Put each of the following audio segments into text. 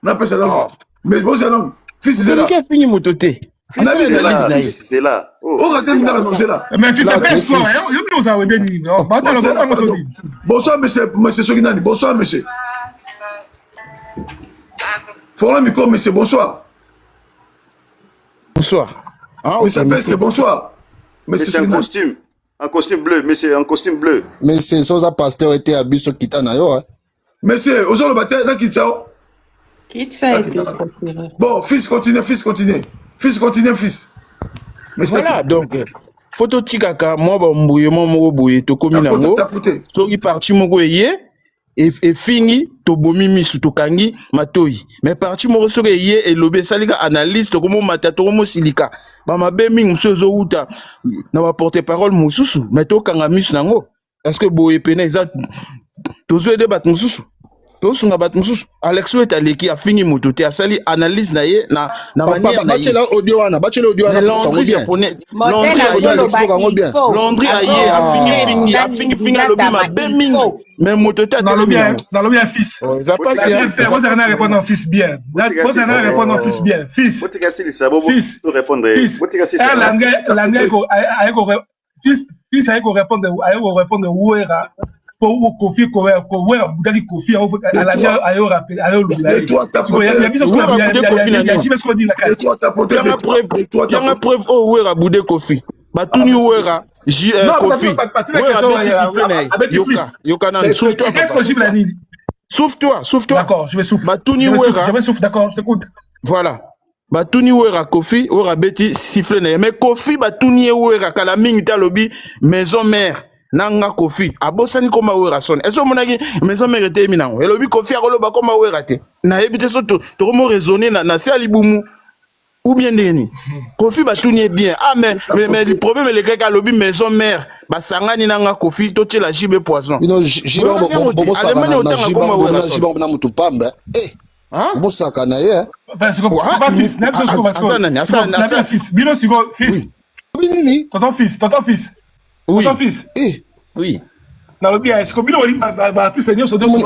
N'appelle ça non. Mais bon, c'est non. Fils, c'est là. Qui a fini mon toté? Analyse, c'est là. Oh, regardez, c'est là. Mais fils, c'est pas fort. Vous avez dit, bonsoir, monsieur Soginani. Bonsoir, monsieur. Faut micro, monsieur, bonsoir. Bonsoir. Monsieur Fest, bonsoir. Mais c'est un costume. Un costume bleu, monsieur, un costume bleu. Mais c'est ça, pasteur était à Busso Kitanayo. Monsieur, aujourd'hui, le bataille, dans Kitsao. Kitsa. Bon, fils, continue. Fils. Mais voilà, donc, photo Tikaka, moi, moi, bouye, to komi nango. Soki parti moko eye, et fini, to bomi misu, to kangi, matoi. Mais parti moko soki eye, et lobe salika analyste, to komo mata, to komo silika. Ba ma bemi, msio zo uta, na wa porte-parole mususu, mais to kanga misu nango. Est-ce que boye pene, exact, to zo ede bat mususu? Tosunga bat mususu Alexo est allé qui a fini moto te a sali analyse na ye na manière na bachela audio wana Londres japonais Londres aye a fini lobby ma beming mais moto te dans le bien fils ça passe vous allez répondre fils bien vous allez répondre fils bien fils fils aiko répondre ouera pour Kofi Kowera Boudali Kofi à la guerre ayo rappel ayo lobila il y a preuve oh ouera Boudé Kofi batuni ouera Kofi yoka souffle-toi d'accord je vais souffler batuni ouera je vais souffler d'accord je t'écoute voilà batuni ouera Kofi ouera beti siffler mais Kofi batuni ouera kala mingi ta lobi maison mère nanga Kofi abosani koma wera son eso monaki maison mère te minango elobi Kofi akoloba koma wera te na ebite so to komo raisonner na se alibumu ou bien neni Kofi batuni bien mais le problème le gars lobi maison mère basangani nanga Kofi to tela jibe poison non jibe bobo saka na mutu pamba bobo saka na ye parce que papa fils n'a pas fils bino siko fils tonton fils oui. Ton fils. Oui. Dans le bien, est-ce que Bilo artiste seigneur se demande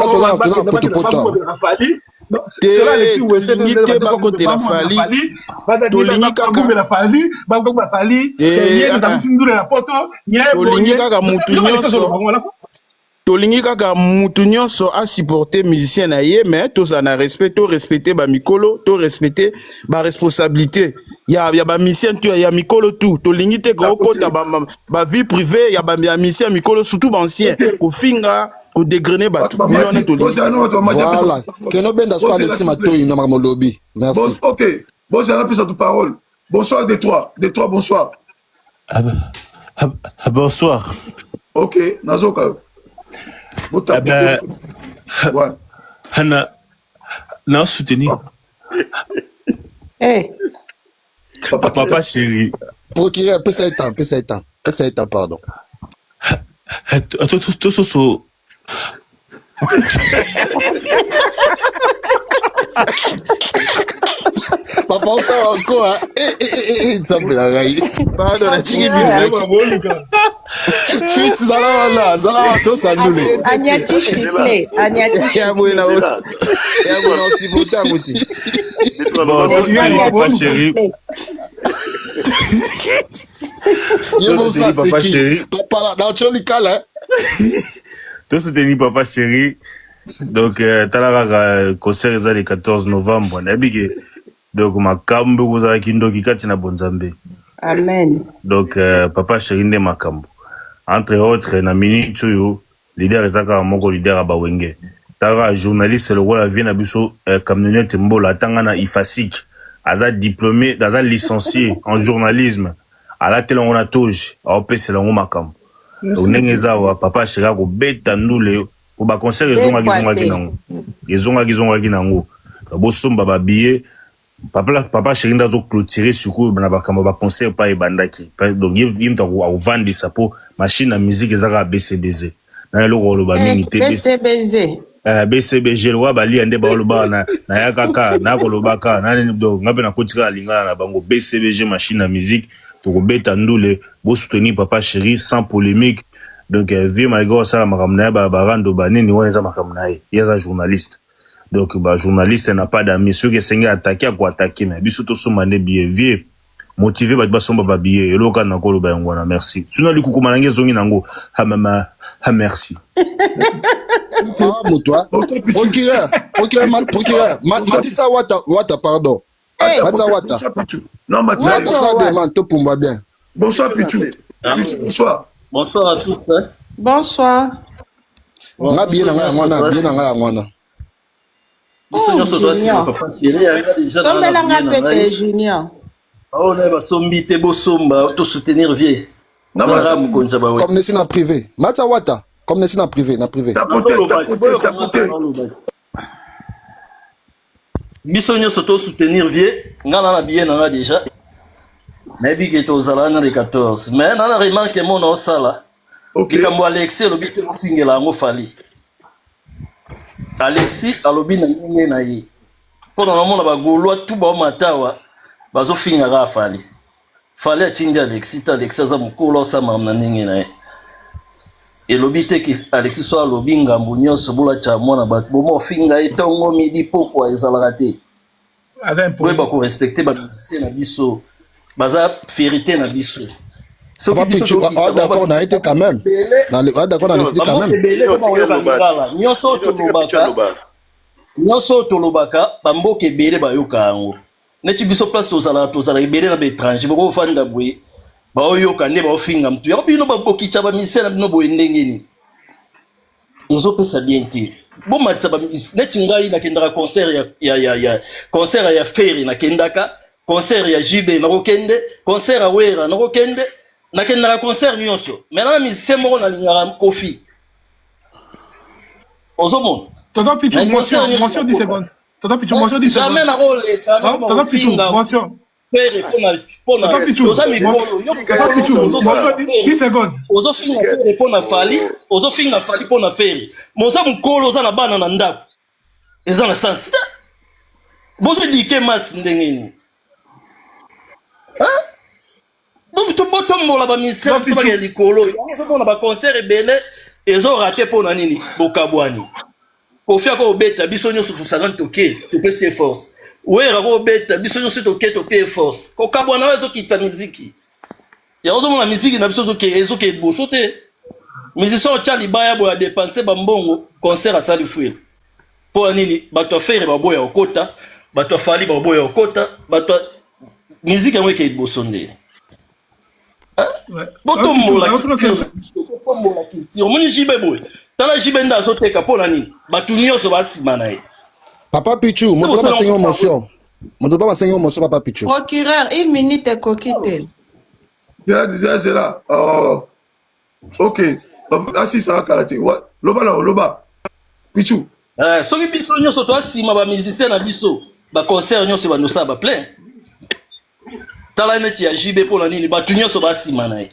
tolingi kaka mutu nyonso a supporter musicien na ye mais tous en respect to respecter ba mikolo to respecter ba responsabilité ya ba musicien tu ya mikolo tout tolingi te ko kota ba vie privée ya ba musicien mikolo surtout ba ancien ko finga ko dégrainer ba tout voilà keno benda so Alexis Matoyi na marmolobi merci OK bon j'ai rappelé toute parole bonsoir Détroit bonsoir bonsoir OK nazoka Hana, non soutenir. Papa chéri. Procureur, peu ça étant, pardon. Tout Papa, on sort encore, il semble la raille. Pardon, la tigre fils, Zala, tout ça, nous les. Agnati Chiplé, Agnati Chiplé. Papa chéri. Papa chéri. Papa, là, tu as le tout soutenir papa chéri. Donc, talara concert est le 14 novembre. Donc, ma kambo vous avez kindoki katina bonzambe. Amen. Donc, papa chéri ne makambo. Entre autres, na mini tuyo, leader ezaka moko leader abawenge. Tara journaliste le rôle vient na biso camionnette mbola tangana ifasik. Aza diplômé, aza licencié en journalisme. Ala telongo toge, a opese longo makambo. Donc nengeza wa papa chéri ko beta ndule pour ba concert ezonga kinango. Bo somba ba billet papa chéri ndazo clôturer suku na bakamba ba concert pa ebandaki. Donc yimta ko vendre ça pour machine à musique ezaka BCBZ. Na lo ko lo ba mingi BCBZ. BCBG lo ba li ande ba lo ba na yakaka na ko lo baka na donc ngabe na kotika lingana na bango BCBG machine à musique to ko beta ndule bo soutenir papa chéri sans polémique. Donc vieux malgré ça la makamna ba rando ba nini wona za makamna ye ya journaliste. Donc bah journaliste n'a pas d'amis, ceux qui sont attaqués à quoi attaquer mais biso to somane billet vieux motivé ba somba ba billet et loka na ko lo ba ngwana merci. Tuna li kukuma nange zongi nango ha mama ha merci. Ah moto. Procureur, Matissa Wata pardon. Matissa Wata. Non Matissa ça demande to pumba bien. Bonsoir Pichou. Bonsoir. Bonsoir à tous. Bonsoir. Nga bien nga ngwana. Junior. Tombela pete Junior. On est sombi te bosomba to soutenir vieux. Non comme nesi na privé. Matissa Wata comme nesi na privé Tapote. Biso nyonso to soutenir vieux, ngana na bien nga déjà. Maybe que to zala na 14. Mais na remarque mon au sala. OK. Likambo Alexis lobi te fingela ngo fali. Alexis alobi na nini na ye. Pona na mona ba golwa tu ba matawa bazo finga ga fali. Fali achingi Alexis za mukolo sa mamna nini na ye. Elobi te ki Alexis so alobi ngambu nyonso bula cha mona ba bomo finga etongo midi poko ezalaka te. Oui, bah, pour respecter bah, c'est na biso, baza vérité na biso. D'accord, on a été quand même. D'accord, on a décidé quand même. Nyonso tolobaka, bamboke ebele bayoka yango. Neti biso place tozala ebele na étranger, boko fanda boye. Ba oyoka nde ba ofinga mtu. Ya bino baboki cha ba misela bino boye ndenge ni. Ezo pesa bien te. Bon matsa ba neti ngai na kendaka concert concert ya Ferry na kendaka, concert ya JB na kokende, concert ya Wera na kokende, na kendaka concert nyonso. Maintenant musicien moko na lingara Kofi. Ozomon. Tonton Pichou, mention 10 secondes. Tonton Pichou, mention 10 secondes. Jamais na rôle Tonton Pichou, mention. Ferry pona oza mikolo yo 10 secondes. ozofinga Ferry pona fali, ozofinga fali pona Ferry. Moza mukolo oza na bana na ndako. Eza na sens. Bozo dike mas ndengeni. Hein? Donc to botombola ba misel to ba likolo. Yango pona ba concert ebele ezo raté pona nini bokabwani. Kofi ako beta biso nyonso to 50 toke, to pese force. Wera ko beta biso nyonso to ke to pay force. Ko kabwana wezo kitsa muziki. Ya ozo mona muziki na biso ezo ke boso te. Musicien o chali baya boya dépenser ba mbongo concert a sali fuel. Po nini bato faire ba boya okota, bato fali ba boya okota, bato muziki yango ke boso nde. Boto mola kitiro. Moni jibe boy. Tala jibe nda azoteka po nini? Bato nyonso basima na ye. Papa Pichou, mon papa sengo motion. Mon papa sengo motion papa Pichou. Procureur, 1 minute coquille. C'est là. Oh. OK. Assis ça karaté. Loba. Pichou. Soki biso nyonso to asima ba musicien na biso, ba concert nyonso ba nosa ba plein. Tala neti ya JB po na nini bato nyonso basima na ye.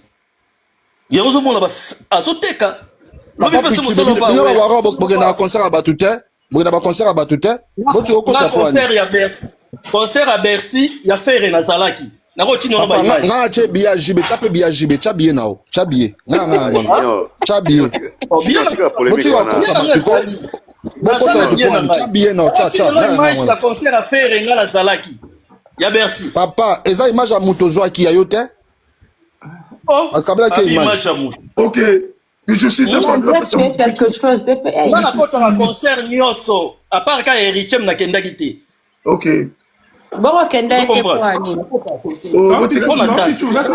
Yango zo mona ba azoteka. Papa Pichou, bino ba waro bokena concert à batute. Vous avez un concert à Batute? Concert à Bercy, il y a fait Renazalaki. Na rotine on ba image. Nga che biya jibe, chape biya jibe, chabiye nao, chabiye. Nga. Chabiye. Oh bien. Motu wa concert à Batute. Bon concert à Batute, chabiye nao, cha. Image la concert à faire Renazalaki. Il y a Bercy. Papa, eza image à Mutozo qui a yote? Oh. Akabla ke image. OK. Je suis quelque chose de on a un concert nyonso à part ka héritier na kenda kité. OK. Bon kenda été pour ani. Oh, la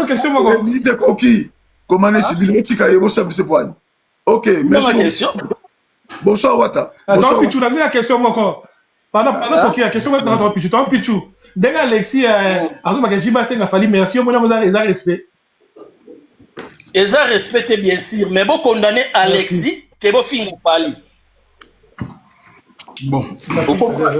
question moi dit coquille. Comment est-ce qu'il tika yebo ça c'est pour ani. OK, merci. Bonsoir Wata. Bonsoir Pichou, la question moi encore. Pendant coquille la question moi pendant Pichou. Tant Pichou. Dès Alexis azuma que Jiba Senga fali merci on a respect. Ils ont respecté bien sûr, mais bon condamner Alexis, qui est bon fin ou pas lui. Bon. Pourquoi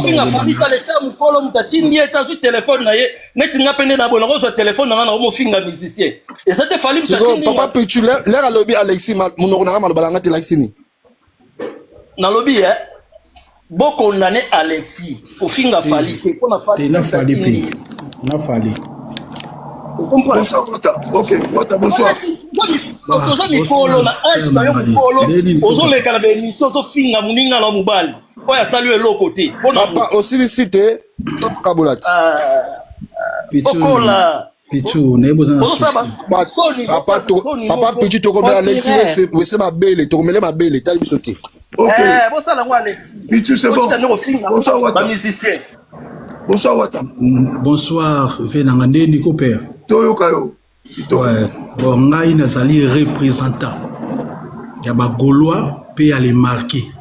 fin a fallu Alexis a mukolo mutachindi eta su téléphone na ye, neti nga pende na bona ko téléphone na mo finga musicien. Et ça te fallu mutachindi. Papa Pichou l'air à lobby Alexis munoko na malo balanga te Alexis. Na lobby bon condamner Alexis, au finga fali, ko na fali. Na fali pays. Na fali. Bonsoir, Wata. OK, Wata, bonsoir. toza mikolo na age na yo mokolo ozoleka na bémission ozofinga moninga na mobali oyo asali yo eloko te papa osilisi te tokabola ti okola Pichu nayebi papa Pichu tokomela Alexi wese mabele tokomele mabele tali biso te bosala ngo Alex Pichu c'est bon bonsoir Wata musicien bonsoir Wata bonsoir venanga ndeni ko père toyoka yo ouais bon ngai nazali représentant ya ba Gaulois pe ya les marqués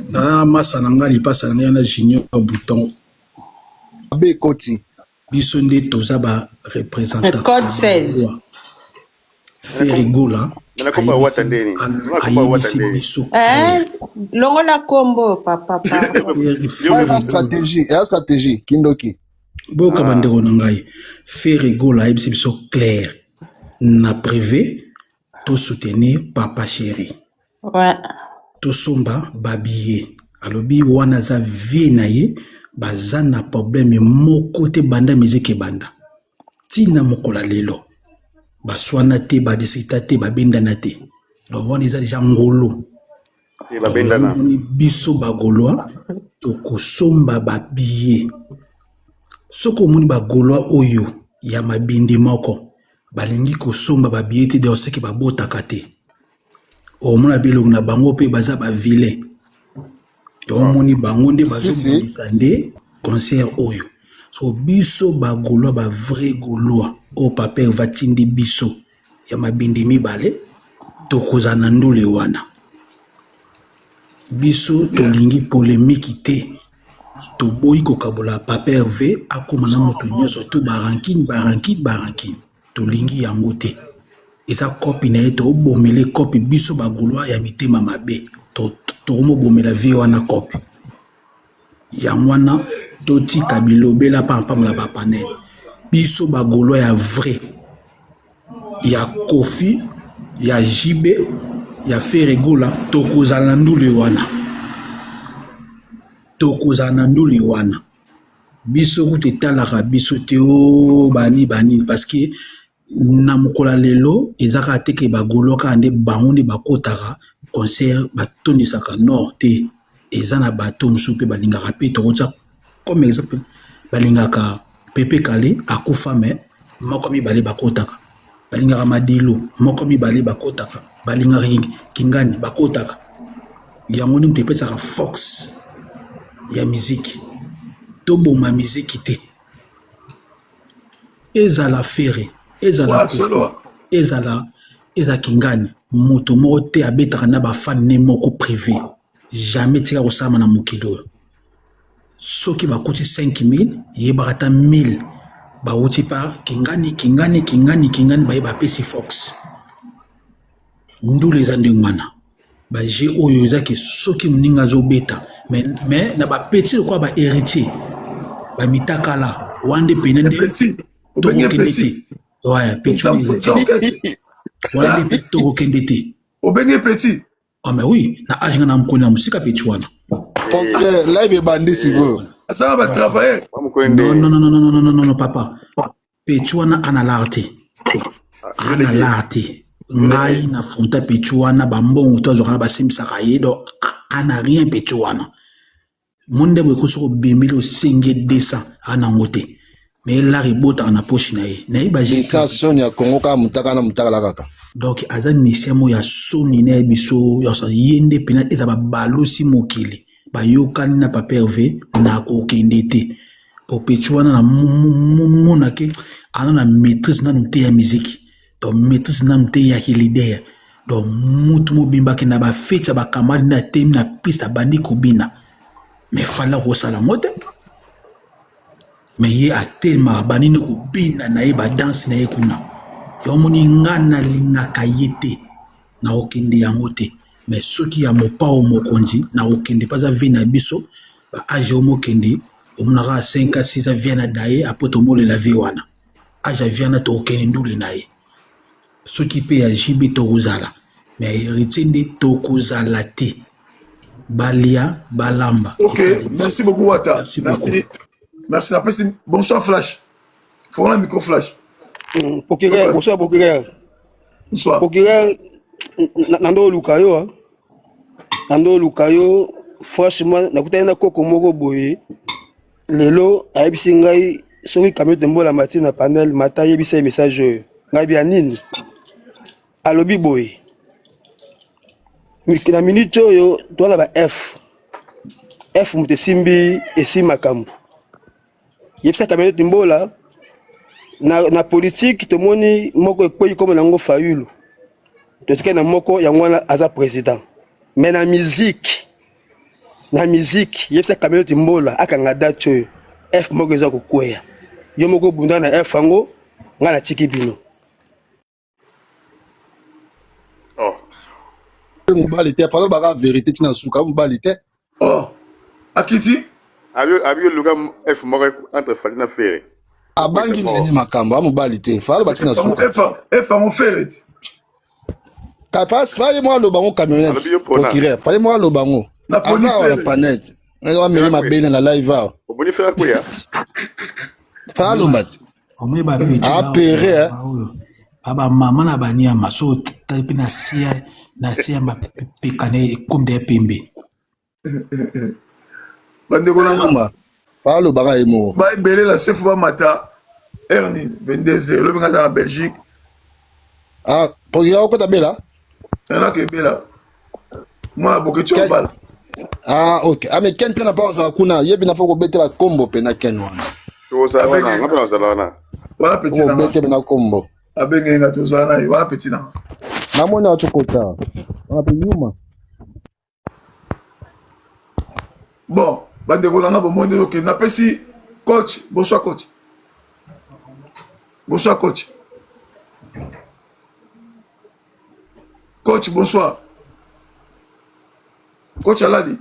na masa na ngai pasa na na junior bouton be koti biso nde toza ba représentant code 16 Nakomba Wata ndeni longola kombo papa stratégie kindoki boka bandeko na ngai Ferrigola ayebisi biso clair na privé to soutenir papa chéri ouais to somba babiye alobi wana za vie na ye baza na problème moko te banda musique banda tina mokola lelo baswana te badisita te babendana te donc wana eza déjà ngolo ni biso bagoloa tokosomba babiye soko moni bagoloa oyo ya mabindi moko balingi kosomba babiye te de oseki babotaka te omona biloko na bango pe baza ba vilain omoni bango nde bazobundika nde concert oyo so biso bagoloa ba vrai goloa o paper vatindi biso ya mabindi mibale tokoza na ndule wana biso tolingi polémique te toboyi kokabola paper v akoma na moto nyonso to barankine tolingi yango te eza kopi na ye tobomele kopi biso bagoloa ya mitema mabe tokomobomela vie wana kopi yango wana totika bilobela pampamala bapanene biso bagoloa ya vrai ya Kofi ya Jibe ya Ferrigola tokozala na ndule wana biso kutetalaka biso te o bani parce que na mokola lelo ezaka teke bagoloa ka nde bango nde bakotaka concert batondisaka nord te eza na bato mosusu mpe balingaka mpe tokotia comme exemple balingaka Pepe Kale akufa me moko mibale bakotaka balingaka Madilu moko mibale bakotaka balingaka Kingani bakotaka yango ni mpe pesaka fox ya musique toboma musique te ezala fere ezala eza Kingani moto moko te abetaka na bafan ne moko privé jamais tika kosama na mokili oyo soki bakoti 5000 yebaka ta 1000 bauti pa Kingani baye bapesi fox ndule eza ndenge wana baje oyo ezaki soki moninga azobeta mais na bapeti lokwa baheritier bamitakala wande pene nde tokokende te ouais petit wande tokokende te obenge petit ah mais oui na age na mkoni na musika petit wana live bandi sigo ça va travailler non papa petit wana ana l'arte ngai na fronta petit wana bambongo to azokana basimisaka ye do ana rien petit wana monde bwe kosoko bemilo senge 200 ana ngote mais la ribota na poche na ye na iba jisa soni ya Kongo ka mutaka la kaka donc aza misiamo ya soni na biso ya sa yende pena eza babalusi mokili bayokani na paper v na kokende te po pechuana na mona ke ana na maîtrise na nte ya musique to maîtrise na nte ya l'idée donc mutu mobimba ke na ba fete ba kamali na temi na piste bandi kobina mais fala ko sala ngote mais ye atelma banini kobina na ye ba danse na ye kuna yomoni ngana lingaka yete na okende yango te mais soki ya mopao mokonzi na okende pas avina biso ba age omokende omunaka 5 6 aviana daye après tomole la vie wana age aviana to okende ndule na ye soki pe ya jibi tokozala mais héritier nde tokozala te balia balamba. Ok, merci beaucoup Wata. Merci la presse. Bonsoir Flash. Faut un micro Flash. Bonsoir Bokega. Procureur Nando Lukayo, franchement, nakutana koko moko boye. Lelo ayebisi ngai soki camion de mbola matin na panel mata yebisa message ngai bia nini. Alobi boye. Na minute oyo tola ba F mutesimbi esi makambo. Yebisa camion de mbola na politique tomoni moko ekweyi comme nango Fayulu. Totika na moko ya ngwana aza président. Mais na musique yebisa camion de mbola akanga date oyo F moko eza kokweya. Yo moko bunda na F ango ngana tiki bino. Mobali te falo baka vérité tina suka mobali te. Oh. Akiti? Abio luga F moko entre fali na fere. Abangi ni makambo mobali te falo batina suka. F en fere. Fallait moi le bango camionnette. Procureur, fallait moi le bango. La police la panette. On va mettre ma belle dans la live. Au bon faire quoi ya? Fallait le mat. On met ba petit. Ah péré. Aba maman na bania maso tapi na sia ba pikane comme des pembe. Bande kolanga. Fallait le baga emo. Ba belé la chef ba mata. Ernie 22h le benga en Belgique. Ah, procureur ko ta bela? Là que bela. Moi beaucoup de choses. Ah ok. Ah mais Ken n'a pas osé kuna. Yebi na foko bete la combo pe na Ken wana. To ça wana, ngapa ça wana. Voilà petit na. Bete na combo. Abenga nga to ça na, voilà petit na. Na mona chokota. On appelle Yuma. Bon, bande kolanga bo monde OK. Na pesi coach, bonsoir coach. Bonsoir coach. Coach, bonsoir. Coach Aladi.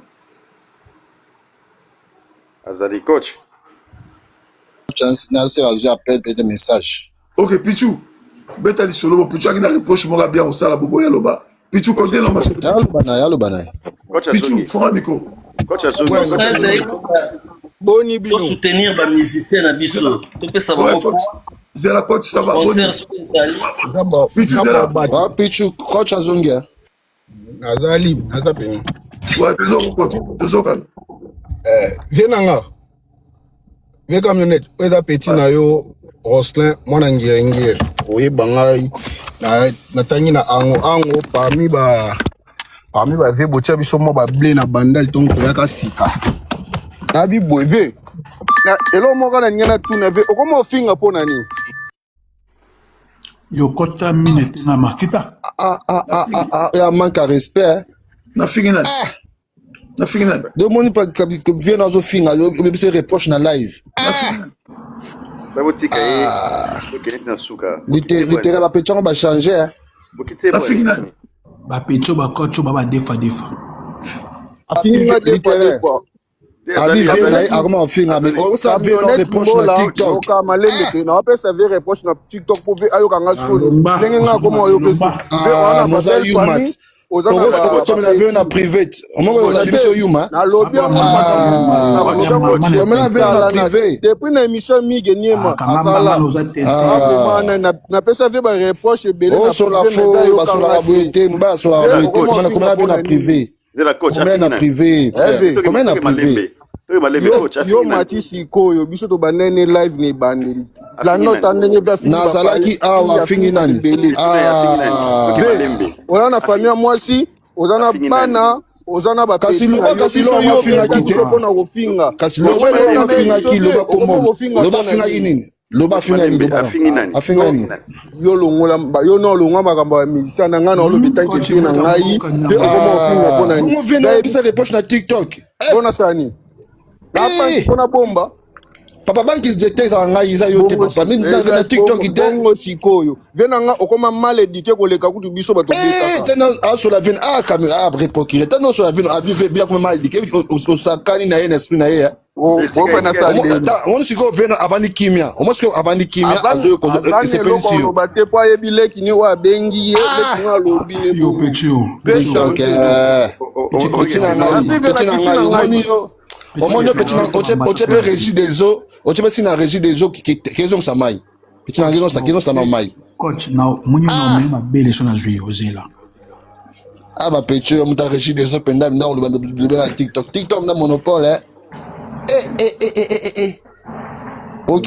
Azali coach. Chance na se razu appel pe des messages. OK, Pichu. Beta li solo Pichu akina reproche mo bien au sala bobo ya loba. Pichu konde no maso. Yalo bana. Coach Pichu, fora micro. Coach Azali. Boni bino. Pour soutenir ba musicien na biso. To pe ça va. C'est la coach ça va. Pichu Pichu coach Azongia. Azali, azapeni. Ouais, toujours coach. Vienanga. Vie camionnette, oza petit na yo Roslin mwana ngire. Oye bangai na tangi na ango parmi ba vie botia biso mo ba blé na bandal ton ko yaka sika. Na bi boeve. Na elo mo kana nyana tuna ve okoma ofinga pona ni. Yo kota minute na makita. Ya manque à respect. Na fingina. Na fingina. De moni pa vient dans finga, yo se reproche na live. Ba botika ok na suka. Littéralement ba petchon ba changer. Na fingina. Ba petcho ba coach ba defa. Afinga defa. Abi vient na comment finga mais on ça vient dans reproche na TikTok. Ka malende na pa ça vient reproche na TikTok pour ayo kanga soni. Ngenga comment ayo pesu. Ah, on a eu mat. Comme la vie na privé. On m'a dit sur Yuma. Na lobby on m'a na privé. Depuis na émission mige niema asala. Na pesa vie ba reproche belé na sur la faux, ba sur la boité, ba sur la boité. Comment la vie na privé. Comment na privé. Comment na privé. Yo mati sikoyo biso to banene live ni bandeli. La nota ndenge bia fini. Na salaki awa fingi nani. Ona na famille mwasi, ozana bana, ozana ba kasi lo yo finga kite. Kasi lo yo finga ki lo ba komo. Lo ba finga nini? Lo ba finga nini? Afinga nini? Yo longola ba yo no longa makambo ya musicien na ngana lo bitanki chi na ngai. Pe okomo finga pona ni. Comment vient bisa de poche na TikTok? Bona sani. Napa pona bomba. Papa banki se déteste en ngai isa yo te papa même na TikTok ite bongo sikoyo vena nga okoma mal éduqué koleka kutu biso bato beta tena aso la vine caméra après procurer tena so la vine abi bien comme mal éduqué au sakani na esprit na ye o na sali on siko vena avandi kimia o mosiko avandi kimia azo ko c'est pensio ba te po ye bileki ni wa bengi ye le nga lobi ne yo petio donc tina ngai au moins petit na régie des eaux au tu si na régie des eaux qui ont sa maille petit na raison ça mai coach na mwenye na mema bele so na jouer ozela ah ba pecho yo muta régie des open dam na le TikTok na monopole ok